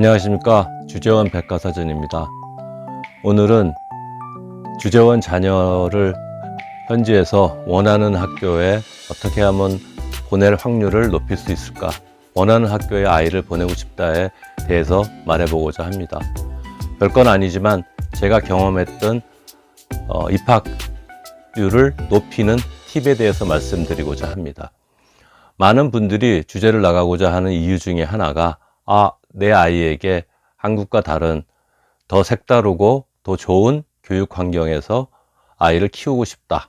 안녕하십니까, 주재원 백과사전입니다. 오늘은 주재원 자녀를 현지에서 원하는 학교에 어떻게 하면 보낼 확률을 높일 수 있을까, 원하는 학교에 아이를 보내고 싶다에 대해서 말해보고자 합니다. 별건 아니지만 제가 경험했던 입학률을 높이는 팁에 대해서 말씀드리고자 합니다. 많은 분들이 주제를 나가고자 하는 이유 중에 하나가 내 아이에게 한국과 다른 더 색다르고 더 좋은 교육 환경에서 아이를 키우고 싶다,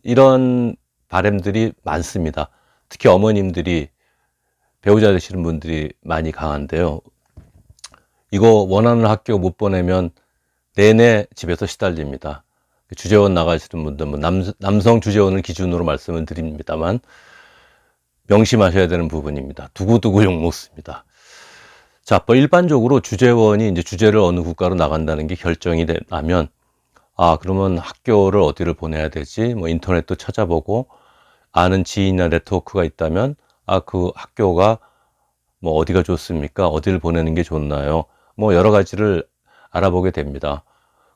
이런 바람들이 많습니다. 특히 어머님들이, 배우자 되시는 분들이 많이 강한데요. 이거 원하는 학교 못 보내면 내내 집에서 시달립니다. 주재원 나가시는 분들, 남성 주재원을 기준으로 말씀을 드립니다만 명심하셔야 되는 부분입니다. 두고두고 욕먹습니다. 자, 일반적으로 주재원이 이제 주재를 어느 국가로 나간다는 게 결정이 되면, 그러면 학교를 어디를 보내야 되지? 인터넷도 찾아보고, 아는 지인이나 네트워크가 있다면, 그 학교가 어디가 좋습니까? 어디를 보내는 게 좋나요? 여러 가지를 알아보게 됩니다.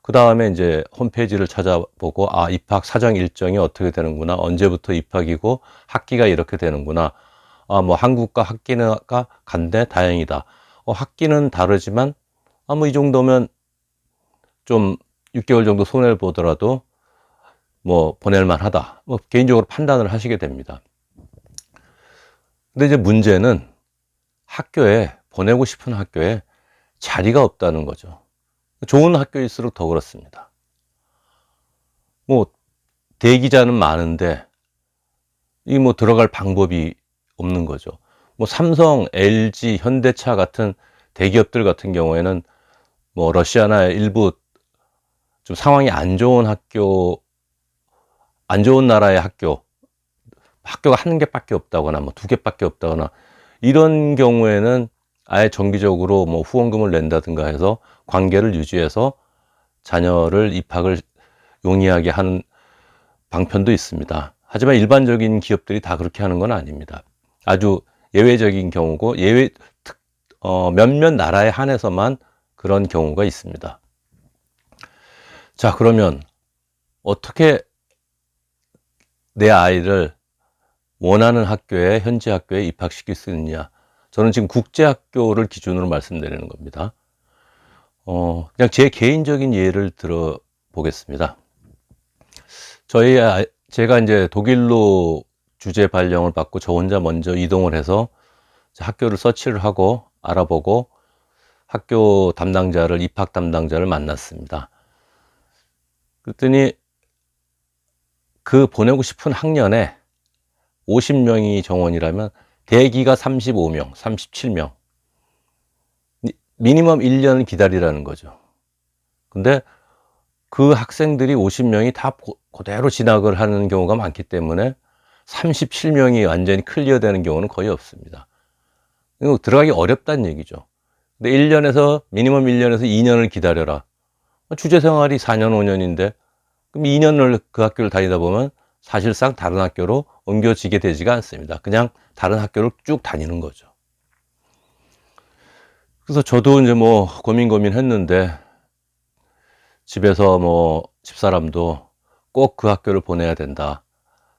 그 다음에 이제 홈페이지를 찾아보고, 입학 사정 일정이 어떻게 되는구나, 언제부터 입학이고, 학기가 이렇게 되는구나, 한국과 학기가 같네, 다행이다. 학기는 다르지만, 이 정도면 좀 6개월 정도 손해를 보더라도, 보낼만 하다. 개인적으로 판단을 하시게 됩니다. 근데 이제 문제는 보내고 싶은 학교에 자리가 없다는 거죠. 좋은 학교일수록 더 그렇습니다. 대기자는 많은데, 들어갈 방법이 없는 거죠. 삼성, LG, 현대차 같은 대기업들 같은 경우에는 러시아나 일부 좀 상황이 안 좋은 학교, 안 좋은 나라의 학교가 한 개밖에 없다거나 두 개밖에 없다거나, 이런 경우에는 아예 정기적으로 후원금을 낸다든가 해서 관계를 유지해서 자녀를 입학을 용이하게 하는 방편도 있습니다. 하지만 일반적인 기업들이 다 그렇게 하는 건 아닙니다. 아주 예외적인 경우고, 몇몇 나라에 한해서만 그런 경우가 있습니다. 자, 그러면 어떻게 내 아이를 원하는 학교에, 현지 학교에 입학시킬 수 있느냐? 저는 지금 국제학교를 기준으로 말씀드리는 겁니다. 그냥 제 개인적인 예를 들어 보겠습니다. 제가 이제 독일로 주재 발령을 받고 저 혼자 먼저 이동을 해서 학교를 서치를 하고 알아보고 학교 담당자를, 입학 담당자를 만났습니다. 그랬더니 보내고 싶은 학년에 50명이 정원이라면 대기가 35명, 37명. 미니멈 1년을 기다리라는 거죠. 근데 그 학생들이 50명이 다 그대로 진학을 하는 경우가 많기 때문에 37명이 완전히 클리어 되는 경우는 거의 없습니다. 들어가기 어렵다는 얘기죠. 근데 미니멈 1년에서 2년을 기다려라. 주재 생활이 4년, 5년인데, 그럼 2년을 그 학교를 다니다 보면 사실상 다른 학교로 옮겨지게 되지가 않습니다. 그냥 다른 학교를 쭉 다니는 거죠. 그래서 저도 이제 고민했는데, 집에서 집사람도 꼭 그 학교를 보내야 된다,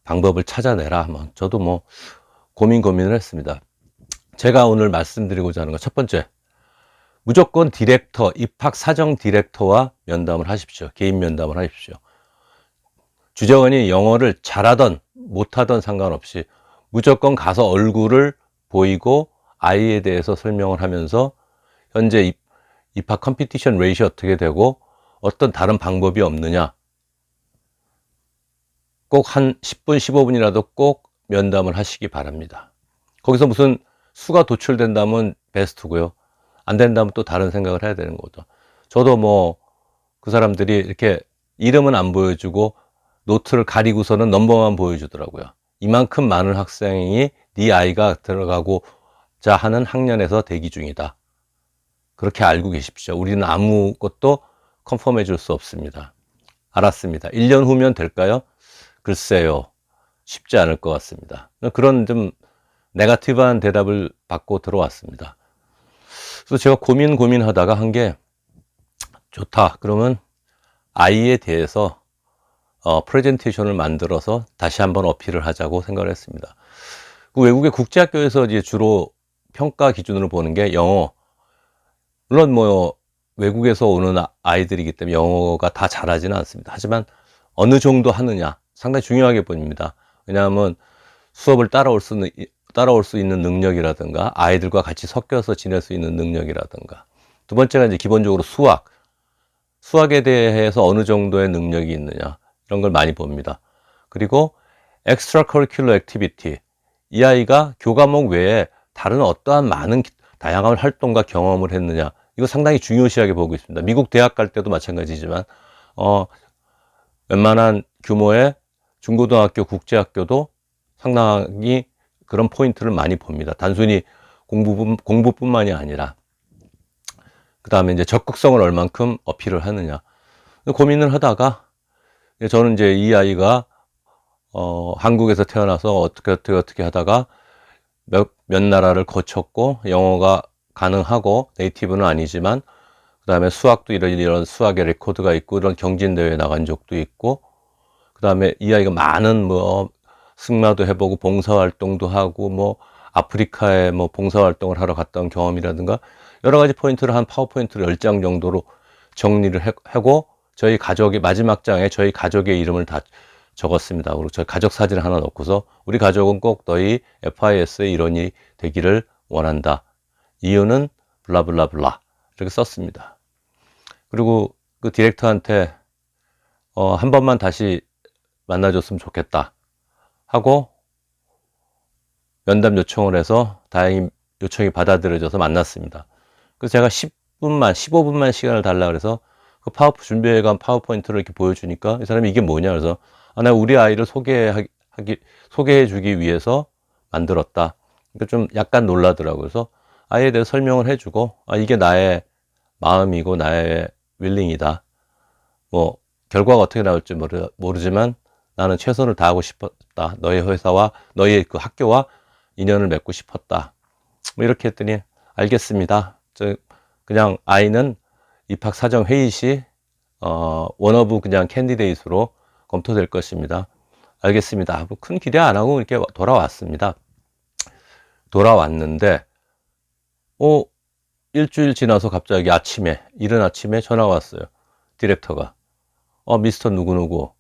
방법을 찾아내라. 저도 고민을 했습니다. 제가 오늘 말씀드리고자 하는 건, 첫 번째, 무조건 디렉터, 입학 사정 디렉터와 면담을 하십시오. 개인 면담을 하십시오. 주재원이 영어를 잘하던 못하던 상관없이 무조건 가서 얼굴을 보이고 아이에 대해서 설명을 하면서 현재 입학 컴피티션 레이시 어떻게 되고 어떤 다른 방법이 없느냐, 꼭 한 10분 15분이라도 꼭 면담을 하시기 바랍니다. 거기서 무슨 수가 도출된다면 베스트고요, 안 된다면 또 다른 생각을 해야 되는 거죠. 저도 그 사람들이 이렇게 이름은 안 보여주고 노트를 가리고서는 넘버만 보여주더라고요. 이만큼 많은 학생이 네 아이가 들어가고자 하는 학년에서 대기 중이다, 그렇게 알고 계십시오. 우리는 아무것도 컨펌해 줄 수 없습니다. 알았습니다. 1년 후면 될까요? 글쎄요, 쉽지 않을 것 같습니다. 그런 좀 네거티브한 대답을 받고 들어왔습니다. 그래서 제가 고민하다가 한 게, 좋다. 그러면 아이에 대해서 프레젠테이션을 만들어서 다시 한번 어필을 하자고 생각을 했습니다. 그 외국의 국제학교에서 이제 주로 평가 기준으로 보는 게 영어. 물론 뭐 외국에서 오는 아이들이기 때문에 영어가 다 잘하지는 않습니다. 하지만 어느 정도 하느냐 상당히 중요하게 보입니다. 왜냐하면 수업을 따라올 수 있는 능력이라든가 아이들과 같이 섞여서 지낼 수 있는 능력이라든가, 두 번째가 이제 기본적으로 수학에 대해서 어느 정도의 능력이 있느냐, 이런 걸 많이 봅니다. 그리고 extra curricular activity, 이 아이가 교과목 외에 다른 어떠한 많은 다양한 활동과 경험을 했느냐, 이거 상당히 중요시하게 보고 있습니다. 미국 대학 갈 때도 마찬가지지만 웬만한 규모의 중고등학교 국제학교도 상당히 그런 포인트를 많이 봅니다. 단순히 공부뿐만이 아니라 그 다음에 이제 적극성을 얼만큼 어필을 하느냐, 고민을 하다가 저는 이제 이 아이가 한국에서 태어나서 어떻게 하다가 몇 나라를 거쳤고 영어가 가능하고 네이티브는 아니지만 그 다음에 수학도 이런 수학의 레코드가 있고 이런 경진대회에 나간 적도 있고, 그 다음에 이 아이가 많은 뭐 승마도 해보고 봉사활동도 하고 뭐 아프리카에 뭐 봉사활동을 하러 갔다 온 경험이라든가 여러 가지 포인트를 한 파워포인트를 10장 정도로 정리를 하고 저희 가족의 마지막 장에 저희 가족의 이름을 다 적었습니다. 그리고 저희 가족 사진을 하나 넣고서 우리 가족은 꼭 너희 FIS의 일원이 되기를 원한다. 이유는 블라블라블라 이렇게 썼습니다. 그리고 그 디렉터한테 한 번만 다시 만나줬으면 좋겠다 하고 면담 요청을 해서 다행히 요청이 받아들여져서 만났습니다. 그래서 제가 15분만 시간을 달라 그래서 그 준비해간 파워포인트를 이렇게 보여주니까 이 사람이 이게 뭐냐 그래서 나 우리 아이를 소개해주기 위해서 만들었다. 그러니까 좀 약간 놀라더라고요. 그래서 아이에 대해서 설명을 해주고 이게 나의 마음이고 나의 윌링이다. 뭐 결과가 어떻게 나올지 모르지만 나는 최선을 다하고 싶었다. 너희 회사와 너희 그 학교와 인연을 맺고 싶었다. 뭐 이렇게 했더니 알겠습니다. 그냥 아이는 입학 사정 회의 시 원어브 그냥 캔디데이트로 검토될 것입니다. 알겠습니다. 뭐 큰 기대 안 하고 이렇게 돌아왔습니다. 돌아왔는데 일주일 지나서 갑자기 이른 아침에 전화가 왔어요. 디렉터가 미스터 누구누구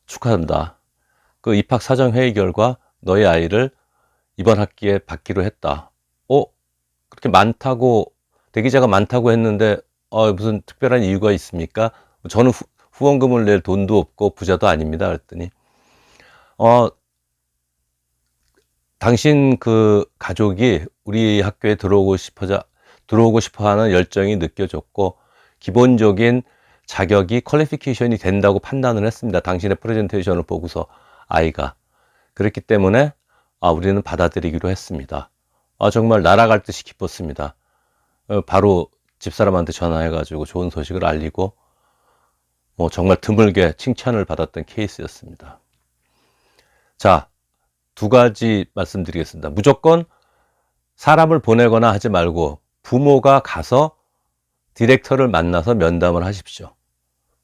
축하한다. 그 입학 사정 회의 결과 너희 아이를 이번 학기에 받기로 했다. 그렇게 대기자가 많다고 했는데 무슨 특별한 이유가 있습니까? 저는 후원금을 낼 돈도 없고 부자도 아닙니다. 그랬더니 당신 그 가족이 우리 학교에 들어오고 싶어 하는 열정이 느껴졌고 기본적인 자격이 퀄리피케이션이 된다고 판단을 했습니다. 당신의 프레젠테이션을 보고서 아이가. 그렇기 때문에 우리는 받아들이기로 했습니다. 정말 날아갈 듯이 기뻤습니다. 바로 집사람한테 전화해가지고 좋은 소식을 알리고 정말 드물게 칭찬을 받았던 케이스였습니다. 자, 2가지 말씀드리겠습니다. 무조건 사람을 보내거나 하지 말고 부모가 가서 디렉터를 만나서 면담을 하십시오.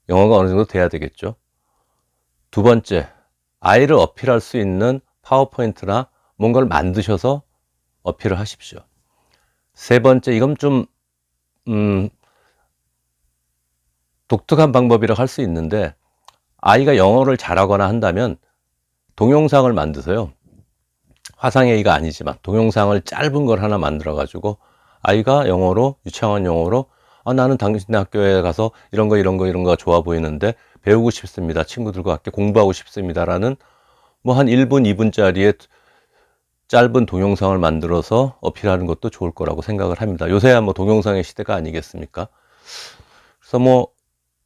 영어가 어느 정도 돼야 되겠죠. 2번째, 아이를 어필할 수 있는 파워포인트나 뭔가를 만드셔서 어필을 하십시오. 3번째, 이건 좀 독특한 방법이라고 할 수 있는데 아이가 영어를 잘하거나 한다면 동영상을 만드세요. 화상회의가 아니지만 동영상을 짧은 걸 하나 만들어 가지고 아이가 유창한 영어로 나는 당신네 학교에 가서 이런 거 좋아 보이는데 배우고 싶습니다. 친구들과 함께 공부하고 싶습니다라는 한 1분, 2분짜리의 짧은 동영상을 만들어서 어필하는 것도 좋을 거라고 생각을 합니다. 요새야 동영상의 시대가 아니겠습니까? 그래서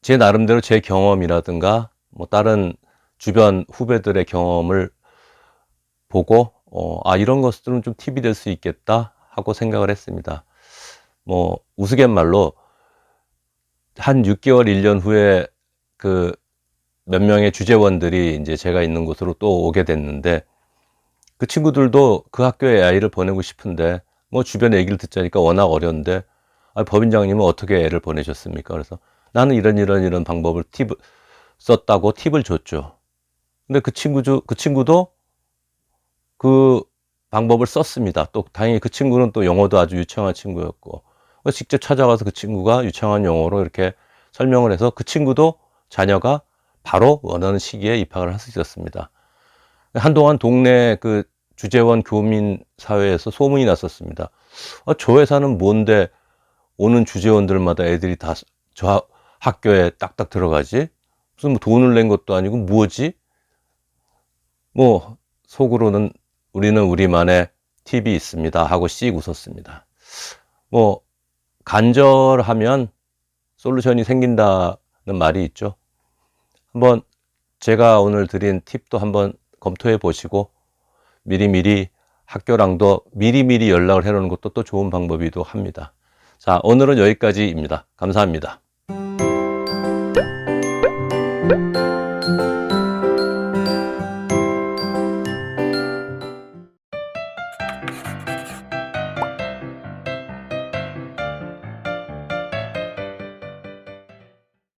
제 나름대로 제 경험이라든가 다른 주변 후배들의 경험을 보고 이런 것들은 좀 팁이 될 수 있겠다 하고 생각을 했습니다. 우스갯말로 한 6개월, 1년 후에 그 몇 명의 주재원들이 이제 제가 있는 곳으로 또 오게 됐는데 그 친구들도 그 학교에 아이를 보내고 싶은데 주변 얘기를 듣자니까 워낙 어려운데 법인장님은 어떻게 애를 보내셨습니까? 그래서 나는 이런 방법을 썼다고 팁을 줬죠. 근데 그 친구도 그 방법을 썼습니다. 또 당연히 그 친구는 또 영어도 아주 유창한 친구였고, 직접 찾아가서 그 친구가 유창한 영어로 이렇게 설명을 해서 그 친구도 자녀가 바로 원하는 시기에 입학을 할 수 있었습니다. 한동안 동네 그 주재원 교민 사회에서 소문이 났었습니다. 저 회사는 뭔데 오는 주재원들마다 애들이 다 저 학교에 딱딱 들어가지? 무슨 뭐 돈을 낸 것도 아니고 뭐지? 뭐 속으로는 우리는 우리만의 팁이 있습니다 하고 씩 웃었습니다. 뭐 간절하면 솔루션이 생긴다는 말이 있죠. 한번 제가 오늘 드린 팁도 한번 검토해 보시고 미리미리 학교랑도 미리미리 연락을 해 놓는 것도 또 좋은 방법이기도 합니다. 자, 오늘은 여기까지입니다. 감사합니다.